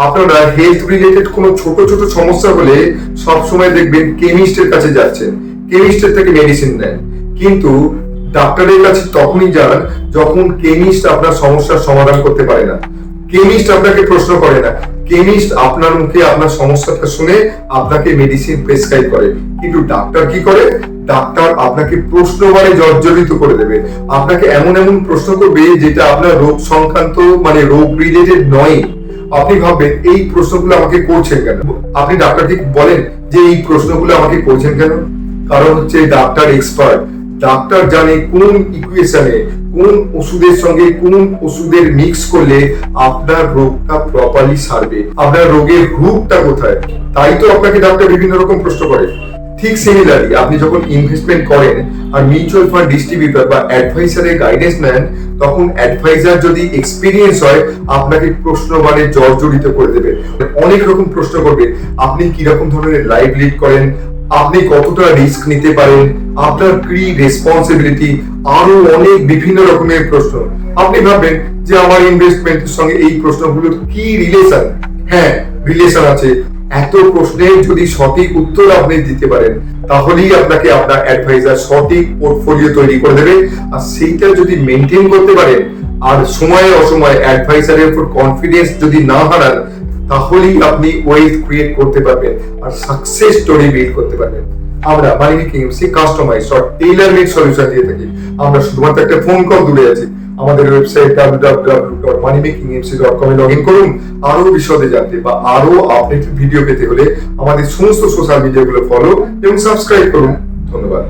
আপনারা health related কোনো ছোট ছোট সমস্যা হলে সব সময় দেখবেন কেমিস্টের কাছে যাচ্ছেন, কেমিস্টের থেকে মেডিসিন নেন, কিন্তু ডাক্তারের কাছে তখনই যান যখন কেমিস্ট আপনার সমস্যার সমাধান করতে পারে না, কেমিস্ট আপনাকে প্রশ্ন করে না, কেমিস্ট আপনার মুখে আপনার সমস্যাটা শুনে আপনাকে মেডিসিন প্রেসক্রাইব করে। কিন্তু ডাক্তার কি করে? ডাক্তার আপনাকে প্রশ্নবারে জর্জরিত করে দেবে, আপনাকে এমন এমন প্রশ্ন করবে যেটা আপনার রোগ সংক্রান্ত মানে রোগ রিলেটেড নয়। আপনি ভাববেন এই প্রশ্নগুলো আমাকে করছেন কেন? আপনি ডাক্তারকে বলেন যে এই প্রশ্নগুলো আমাকে করছেন কেন? কারণ হচ্ছে ডাক্তার এক্সপার্ট, ডাক্তার জানে কোন ইকুয়েশনে কোন ওষুধের সঙ্গে কোন ওষুধের মিক্স করলে আপনার রোগটা প্রপারলি সারবে, আপনার রোগের রূপটা কোথায়। তাই তো আপনাকে ডাক্তার বিভিন্ন রকম প্রশ্ন করে। ঠিক সিমিলারলি আপনি যখন ইনভেস্টমেন্ট করেন আর মিউচুয়াল ফান্ড ডিস্ট্রিবিউটর বা অ্যাডভাইসারের গাইডেন্স নেন, তখন অ্যাডভাইজার যদি এক্সপিরিয়েন্স হয় আপনাকে প্রশ্ন মানে জর্জরিত করে দেবে, অনেক রকম প্রশ্ন করবে। আপনি কি রকম ধরনের লাইফ লিড করেন, আপনি কতটা রিস্ক নিতে পারেন, আপনার কি রেসপন্সিবিলিটি, আরো অনেক বিভিন্ন রকমের প্রশ্ন। আপনি ভাববেন যে আমার ইনভেস্টমেন্টের সঙ্গে এই প্রশ্নগুলোর কি রিলেশন? হ্যাঁ, রিলেশন আছে। এত প্রশ্নের যদি সঠিক উত্তর আপনি দিতে পারেন তাহলেই আপনাকে আপনার অ্যাডভাইজার সঠিক পোর্টফোলিও তৈরি করে দেবে। আর সেইটা যদি মেনটেন করতে পারেন আর সময়ে অসময়ে অ্যাডভাইজারের উপর কনফিডেন্স যদি না হারান, তাহলেই আপনি ওয়েলথ ক্রিয়েট করতে পারবেন আর সাকসেস স্টোরি বিল্ড করতে পারবেন। আমরা money making MC customize or tailor made solution দিয়ে থাকি। আমরা শুধুমাত্র একটা ফোন কল দূরে আছি। আমাদের ওয়েবসাইট www.moneymakingmc.com এ লগইন করুন। আরো বিশদে জানতে বা আরো আপডেট ভিডিও পেতে হলে আমাদের সমস্ত সোশ্যাল মিডিয়াগুলো ফলো এবং সাবস্ক্রাইব করুন। ধন্যবাদ।